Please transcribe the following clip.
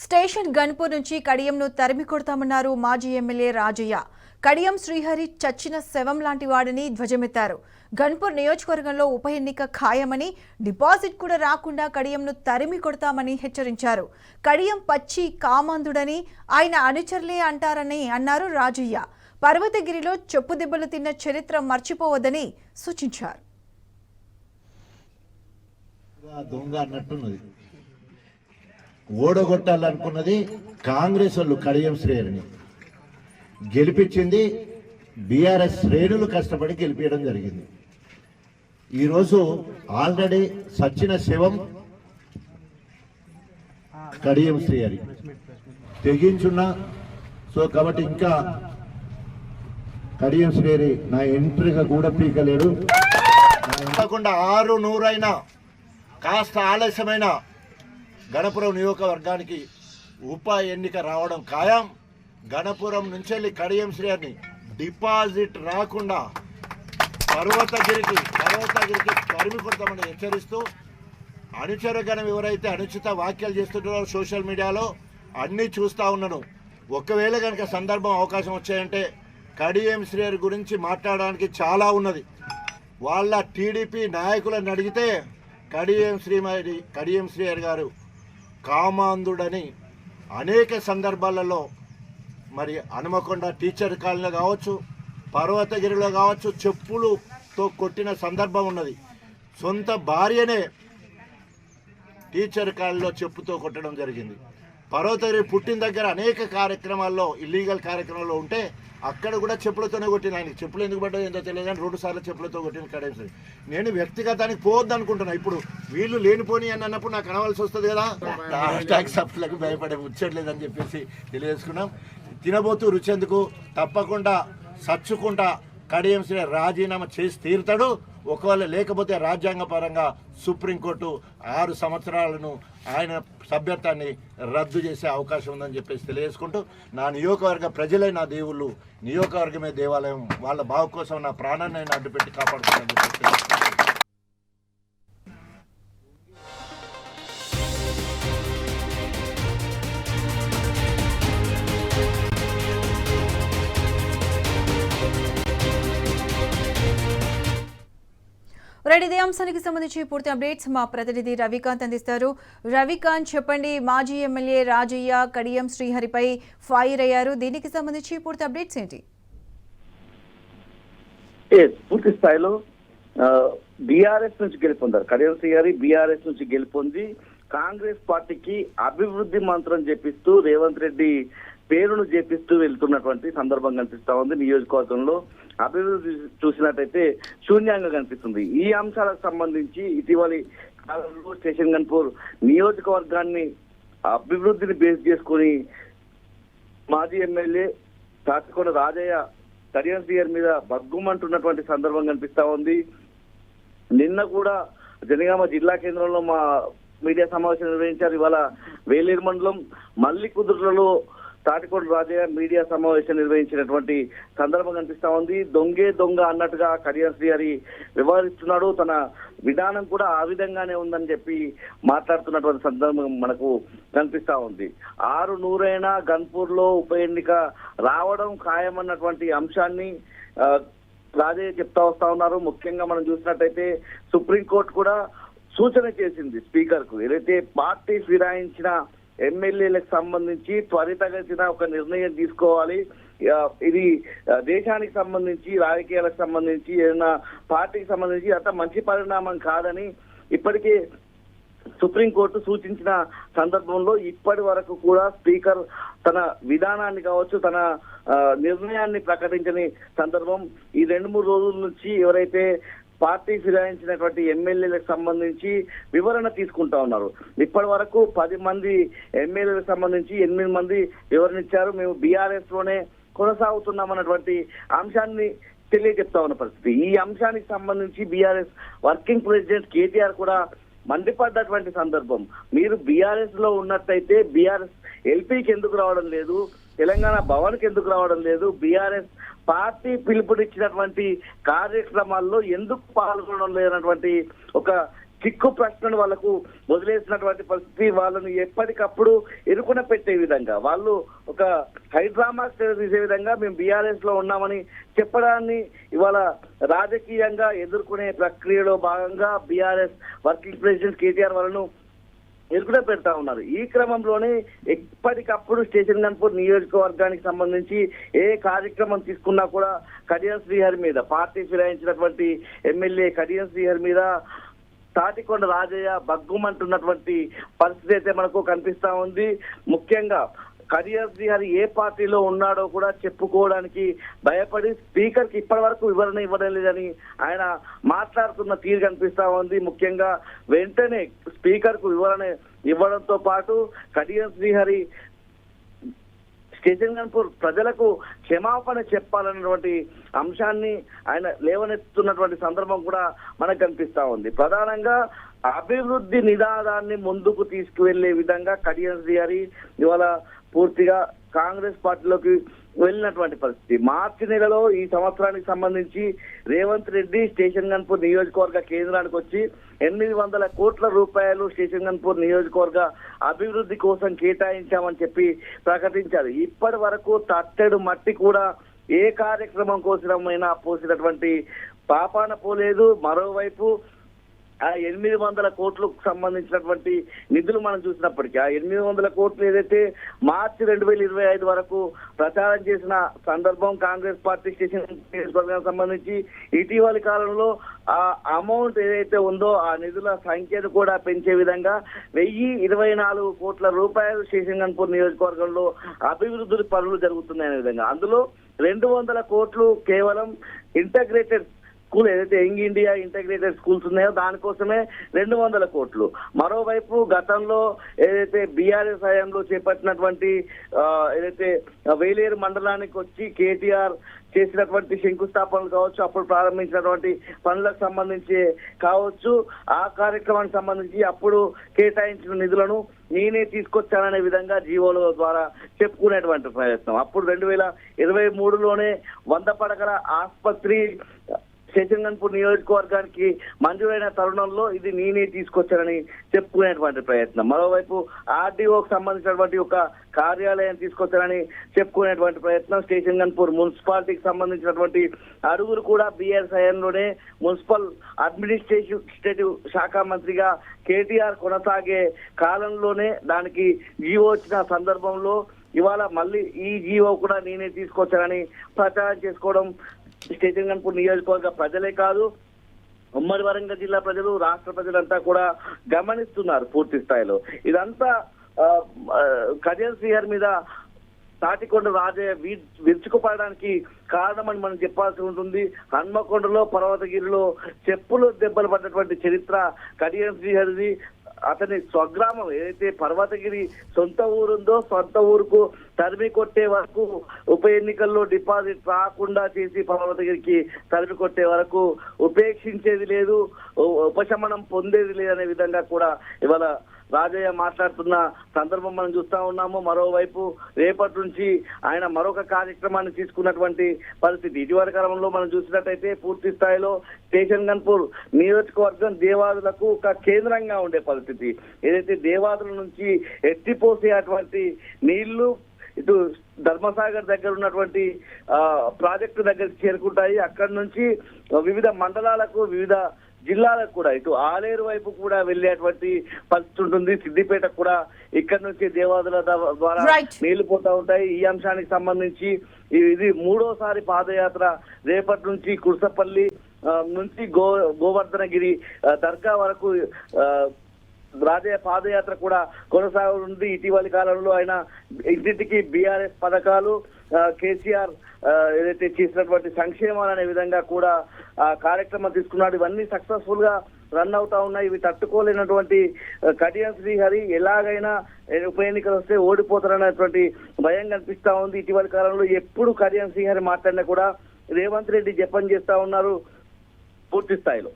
Station Ghanpur నుంచి కడియంను తరిమి కొడతామన్నారు మాజీ ఎమ్మెల్యే రాజయ్య. కడియం శ్రీహరి చచ్చిన శవం లాంటి వాడిని ధ్వజమెత్తారు. గన్పూర్ నియోజకవర్గంలో ఉప ఎన్నిక ఖాయమని, డిపాజిట్ కూడా రాకుండా కడియంను తరిమి కొడతామని హెచ్చరించారు. కడియం పచ్చి కామాంధుడని ఆయన అనుచరులే అంటారని అన్నారు రాజయ్య. పర్వతగిరిలో చెప్పు దెబ్బలు తిన్న చరిత్ర మర్చిపోవద్దని సూచించారు. ఓడగొట్టాలనుకున్నది కాంగ్రెస్ వాళ్ళు కడియం శ్రేణిని గెలిపించింది. బీఆర్ఎస్ శ్రేణులు కష్టపడి గెలిపించడం జరిగింది. ఈరోజు ఆల్రెడీ సచ్చిన శవం కడియం శ్రేణి తెగించున్నా. సో కాబట్టి ఇంకా కడియం శ్రేణి నా ఎంట్రీగా కూడా పీకలేడు. కాకుండా 600 కాస్త ఆలస్యమైన గణపురం నియోజకవర్గానికి ఉప ఎన్నిక రావడం ఖాయం. గణపురం నుంచి వెళ్ళి కడియం శ్రేణి డిపాజిట్ రాకుండా పర్వతగిరికి తరిమి కొడతామని హెచ్చరిస్తూ, అనుచరగణం ఎవరైతే అనుచిత వ్యాఖ్యలు చేస్తుంటారో సోషల్ మీడియాలో అన్నీ చూస్తూ ఉన్నాను. ఒకవేళ కనుక సందర్భం అవకాశం వచ్చాయంటే కడియం శ్రేణి గురించి మాట్లాడడానికి చాలా ఉన్నది. వాళ్ళ టీడీపీ నాయకులను అడిగితే కడియం శ్రీహరి గారు కామాంధుడని అనేక సందర్భాలలో మరి హనుమకొండ టీచర్ కాలనీలో కావచ్చు, పర్వతగిరిలో కావచ్చు చెప్పులతో కొట్టిన సందర్భం ఉన్నది. సొంత భార్యనే టీచర్ కాలనీలో చెప్పుతో కొట్టడం జరిగింది. పర్వతగిరి పుట్టిన దగ్గర అనేక కార్యక్రమాల్లో ఇల్లీగల్ కార్యక్రమాల్లో ఉంటే అక్కడ కూడా చెప్పులతోనే కొట్టిన. ఆయనకి చెప్పులు ఎందుకు పడ్డా ఏందో తెలియదు కానీ 2 సార్లు చెప్పులతో కొట్టిన కడియం శ్రేణి. నేను వ్యక్తిగతానికి పోవద్దు అనుకుంటున్నా. ఇప్పుడు వీళ్ళు లేనిపోని అని అన్నప్పుడు నాకు అనవలసి వస్తుంది కదా. ట్యాక్స్ అప్పులకు భయపడే ముచ్చట్లేదని చెప్పేసి తెలియజేసుకున్నాం. తినబోతూ రుచెందుకు తప్పకుండా సచ్చుకుంటా కడియం శ్రేణి రాజీనామా చేసి తీరుతాడు. ఒకవేళ లేకపోతే రాజ్యాంగపరంగా సుప్రీంకోర్టు 6 సంవత్సరాలను ఆయన సభ్యత్వాన్ని రద్దు చేసే అవకాశం ఉందని చెప్పేసి తెలియజేసుకుంటూ, నా నియోజకవర్గ ప్రజలే నా దేవుళ్ళు, నియోజకవర్గమే దేవాలయం, వాళ్ళ బావు కోసం నా ప్రాణాన్ని ఆయన అడ్డుపెట్టి కాపాడుతుందని చెప్పేసి ఇదే అంశానికి సంబంధించి పూర్తి అప్డేట్స్ మా ప్రతినిధి రవికాంత్ అందిస్తారు. రవికాంత్, చెప్పండి, మాజీ ఎమ్మెల్యే రాజయ్య కడియం శ్రీహరిపై ఫైర్ అయ్యారు. దీనికి సంబంధించి పూర్తి అప్డేట్స్ ఏంటి? పూర్తి స్థాయిలో బీఆర్ఎస్ నుంచి గెలుపొందారు కడియం శ్రీహరి. బీఆర్ఎస్ నుంచి గెలుపొంది కాంగ్రెస్ పార్టీకి అభివృద్ధి మంత్రం చెప్పిస్తూ రేవంత్ రెడ్డి పేరును చేపిస్తూ వెళ్తున్నటువంటి సందర్భం కనిపిస్తా ఉంది. నియోజకవర్గంలో అభివృద్ధి చూసినట్టయితే శూన్యంగా కనిపిస్తుంది. ఈ అంశాలకు సంబంధించి ఇటీవలి కాలంలో స్టేషన్ గన్పూర్ నియోజకవర్గాన్ని అభివృద్ధిని బేస్ చేసుకుని మాజీ ఎమ్మెల్యే తాటికొండ రాజయ్య కడియం శ్రీహరి మీద బగ్గుమంటున్నటువంటి సందర్భం కనిపిస్తా ఉంది. నిన్న కూడా జనగామ జిల్లా కేంద్రంలో మా మీడియా సమావేశం నిర్వహించారు. ఇవాళ వేలేరు మండలం మల్లికుదురులలో తాటికొండ రాజయ్య మీడియా సమావేశం నిర్వహించినటువంటి సందర్భం కనిపిస్తా ఉంది. దొంగ అన్నట్టుగా కడియం శ్రీహరి వ్యవహరిస్తున్నాడు. తన విధానం కూడా ఆ విధంగానే ఉందని చెప్పి మాట్లాడుతున్నటువంటి సందర్భం మనకు కనిపిస్తా ఉంది. 600 గన్పూర్ లో ఉప ఎన్నిక రావడం ఖాయమన్నటువంటి అంశాన్ని రాజయ్య చెప్తా వస్తా ఉన్నారు. ముఖ్యంగా మనం చూసినట్టయితే సుప్రీంకోర్టు కూడా సూచన చేసింది స్పీకర్ కు. ఏదైతే పార్టీ ఫిరాయించిన ఎమ్మెల్యేలకు సంబంధించి త్వరితగతిన ఒక నిర్ణయం తీసుకోవాలి. ఇది దేశానికి సంబంధించి, రాజకీయాలకు సంబంధించి, ఏదైనా పార్టీకి సంబంధించి అంత మంచి పరిణామం కాదని ఇప్పటికే సుప్రీంకోర్టు సూచించిన సందర్భంలో ఇప్పటి వరకు కూడా స్పీకర్ తన విధానాన్ని కావచ్చు, తన నిర్ణయాన్ని ప్రకటించని సందర్భం. ఈ 2-3 రోజుల నుంచి ఎవరైతే పార్టీ ఫిరాయించినటువంటి ఎమ్మెల్యేలకు సంబంధించి వివరణ తీసుకుంటా ఉన్నారు. ఇప్పటి వరకు 10 మంది ఎమ్మెల్యేలకు సంబంధించి 8 మంది వివరణ ఇచ్చారు. మేము బీఆర్ఎస్ లోనే కొనసాగుతున్నామన్నటువంటి అంశాన్ని తెలియజెప్తా ఉన్న పరిస్థితి. ఈ అంశానికి సంబంధించి బీఆర్ఎస్ వర్కింగ్ ప్రెసిడెంట్ కేటీఆర్ కూడా మండిపడ్డటువంటి సందర్భం. మీరు బీఆర్ఎస్ లో ఉన్నట్టయితే బీఆర్ఎస్ ఎల్పీకి ఎందుకు రావడం లేదు, తెలంగాణ భవన్కి ఎందుకు రావడం లేదు, బీఆర్ఎస్ పార్టీ పిలుపునిచ్చినటువంటి కార్యక్రమాల్లో ఎందుకు పాల్గొనడం లేనటువంటి ఒక చిక్కు ప్రశ్నను వాళ్ళకు వదిలేసినటువంటి పరిస్థితి, వాళ్ళని ఎప్పటికప్పుడు ఇరుకున పెట్టే విధంగా, వాళ్ళు ఒక హైడ్రామా తీసే విధంగా మేము బీఆర్ఎస్ లో ఉన్నామని చెప్పడాన్ని ఇవాళ రాజకీయంగా ఎదుర్కొనే ప్రక్రియలో భాగంగా బీఆర్ఎస్ వర్కింగ్ ప్రెసిడెంట్ కేటీఆర్ వాళ్ళను ఎరుకున పెడతా ఉన్నారు. ఈ క్రమంలోనే ఎప్పటికప్పుడు స్టేషన్ గన్పూర్ నియోజకవర్గానికి సంబంధించి ఏ కార్యక్రమం తీసుకున్నా కూడా కడియం శ్రీహరి మీద, పార్టీ ఫిరాయించినటువంటి ఎమ్మెల్యే కడియం శ్రీహరి మీద తాటికొండ రాజయ్య బగ్గుమంటున్నటువంటి పరిస్థితి అయితే మనకు కనిపిస్తా ఉంది. ముఖ్యంగా కడియం శ్రీహరి ఏ పార్టీలో ఉన్నాడో కూడా చెప్పుకోవడానికి భయపడి స్పీకర్ కి ఇప్పటి వరకు వివరణ ఇవ్వడం లేదని ఆయన మాట్లాడుతున్న తీరు కనిపిస్తా ఉంది. ముఖ్యంగా వెంటనే స్పీకర్ కు వివరణ ఇవ్వడంతో పాటు కడియం శ్రీహరి స్టేషన్ గన్పూర్ ప్రజలకు క్షమాపణ చెప్పాలన్నటువంటి అంశాన్ని ఆయన లేవనెత్తుతున్నటువంటి సందర్భం కూడా మనకు కనిపిస్తా ఉంది. ప్రధానంగా అభివృద్ధి నినాదాన్ని ముందుకు తీసుకువెళ్లే విధంగా కడియం శ్రీహరి ఇవాళ పూర్తిగా కాంగ్రెస్ పార్టీలోకి వెళ్ళినటువంటి పరిస్థితి. మార్చి నెలలో ఈ సంవత్సరానికి సంబంధించి రేవంత్ రెడ్డి స్టేషన్ గన్పూర్ నియోజకవర్గ కేంద్రానికి వచ్చి 800 కోట్ల రూపాయలు స్టేషన్ గన్పూర్ నియోజకవర్గ అభివృద్ధి కోసం కేటాయించామని చెప్పి ప్రకటించారు. ఇప్పటి వరకు తట్టెడు మట్టి కూడా ఏ కార్యక్రమం కోసమైనా పోసినటువంటి పాపాన పోలేదు. మరోవైపు ఆ 800 కోట్లకు సంబంధించినటువంటి నిధులు మనం చూసినప్పటికీ, ఆ 800 కోట్లు ఏదైతే మార్చి 2025 వరకు ప్రచారం చేసిన సందర్భం కాంగ్రెస్ పార్టీ స్టేషన్ నియోజకవర్గానికి సంబంధించి ఇటీవలి కాలంలో ఆ అమౌంట్ ఏదైతే ఉందో ఆ నిధుల సంఖ్యను కూడా పెంచే విధంగా 1024 కోట్ల రూపాయలు స్టేషన్ గన్పూర్ నియోజకవర్గంలో అభివృద్ధి పనులు జరుగుతున్నాయనే విధంగా, అందులో 200 కోట్లు కేవలం ఇంటగ్రేటెడ్ స్కూల్ ఏదైతే యంగ్ ఇండియా ఇంటగ్రేటెడ్ స్కూల్స్ ఉన్నాయో దానికోసమే 200 కోట్లు. మరోవైపు గతంలో ఏదైతే బీఆర్ఎస్ హయాంలో చేపట్టినటువంటి ఏదైతే వేలేరు మండలానికి వచ్చి కేటీఆర్ చేసినటువంటి శంకుస్థాపనలు కావచ్చు, అప్పుడు ప్రారంభించినటువంటి పనులకు సంబంధించి కావచ్చు, ఆ కార్యక్రమానికి సంబంధించి అప్పుడు కేటాయించిన నిధులను నేనే తీసుకొచ్చాననే విధంగా జీవోల ద్వారా చెప్పుకునేటువంటి ప్రయత్నం. అప్పుడు 2023లోనే 100 పడకల ఆసుపత్రి స్టేషన్ గన్పూర్ నియోజకవర్గానికి మంజూరైన తరుణంలో ఇది నేనే తీసుకొచ్చానని చెప్పుకునేటువంటి ప్రయత్నం. మరోవైపు ఆర్డీఓకి సంబంధించినటువంటి ఒక కార్యాలయం తీసుకొచ్చారని చెప్పుకునేటువంటి ప్రయత్నం. స్టేషన్ గన్పూర్ మున్సిపాలిటీకి సంబంధించినటువంటి అడుగులు కూడా బీఆర్ఎస్ హయాంలోనే మున్సిపల్ అడ్మినిస్ట్రేటివ్ శాఖ మంత్రిగా కేటీఆర్ కొనసాగే కాలంలోనే దానికి జీవో వచ్చిన సందర్భంలో ఇవాళ మళ్ళీ ఈ జీవో కూడా నేనే తీసుకొచ్చానని ప్రచారం చేసుకోవడం స్టేషన్ గన్పూర్ నియోజకవర్గ ప్రజలే కాదు, ఉమ్మడి వరంగల్ జిల్లా ప్రజలు, రాష్ట్ర ప్రజలంతా కూడా గమనిస్తున్నారు పూర్తి స్థాయిలో. ఇదంతా కడియం శ్రీహరి మీద తాటికొండ రాజయ్య విరుచుకుపడడానికి కారణమని మనం చెప్పాల్సి ఉంటుంది. హన్మకొండలో, పర్వతగిరిలో చెప్పులు దెబ్బలు పడ్డటువంటి చరిత్ర కడియం శ్రీహరిది. అతని స్వగ్రామం ఏదైతే పర్వతగిరి సొంత ఊరుందో, సొంత ఊరుకు తరిమి కొట్టే వరకు, ఉప ఎన్నికల్లో డిపాజిట్ రాకుండా చేసి పర్వతగిరికి తరిమి కొట్టే వరకు ఉపేక్షించేది లేదు, ఉపశమనం పొందేది లేదనే విధంగా కూడా ఇవాళ రాజయ్య మాట్లాడుతున్న సందర్భం మనం చూస్తా ఉన్నాము. మరోవైపు రేపటి నుంచి ఆయన మరొక కార్యక్రమాన్ని తీసుకున్నటువంటి పరిస్థితి. ఇటీవల కాలంలో మనం చూసినట్టయితే పూర్తి స్థాయిలో స్టేషన్ గన్పూర్ నియోజకవర్గం దేవాదులకు ఒక కేంద్రంగా ఉండే పరిస్థితి. ఏదైతే దేవాదుల నుంచి ఎత్తిపోసేటువంటి నీళ్లు ఇటు ధర్మసాగర్ దగ్గర ఉన్నటువంటి ప్రాజెక్టు దగ్గరికి చేరుకుంటాయి. అక్కడి నుంచి వివిధ మండలాలకు, వివిధ జిల్లాలకు కూడా, ఇటు ఆలేరు వైపు కూడా వెళ్ళేటువంటి పరిస్థితి ఉంటుంది. సిద్దిపేట కూడా ఇక్కడ నుంచి దేవాదుల ద్వారా నీళ్లు పోతా ఉంటాయి. ఈ అంశానికి సంబంధించి ఇది 3వసారి పాదయాత్ర రేపటి నుంచి కుర్సపల్లి నుంచి గోవర్ధనగిరి దర్గా వరకు రాజయ్య పాదయాత్ర కూడా కొనసాగుతుంది. ఇటీవలి కాలంలో ఆయన ఇంటింటికి బీఆర్ఎస్ పథకాలు, కేసీఆర్ ఏదైతే చేసినటువంటి సంక్షేమాలు అనే విధంగా కూడా కార్యక్రమం తీసుకున్నాడు. ఇవన్నీ సక్సెస్ఫుల్ గా రన్ అవుతా ఉన్నాయి. ఇవి తట్టుకోలేనటువంటి కడియం శ్రీహరి ఎలాగైనా ఉప ఎన్నికలు వస్తే ఓడిపోతారనేటువంటి భయం కనిపిస్తా ఉంది. ఇటీవలి కాలంలో ఎప్పుడు కడియం శ్రీహరి మాట్లాడినా కూడా రేవంత్ రెడ్డి జపం చేస్తా ఉన్నారు పూర్తి స్థాయిలో.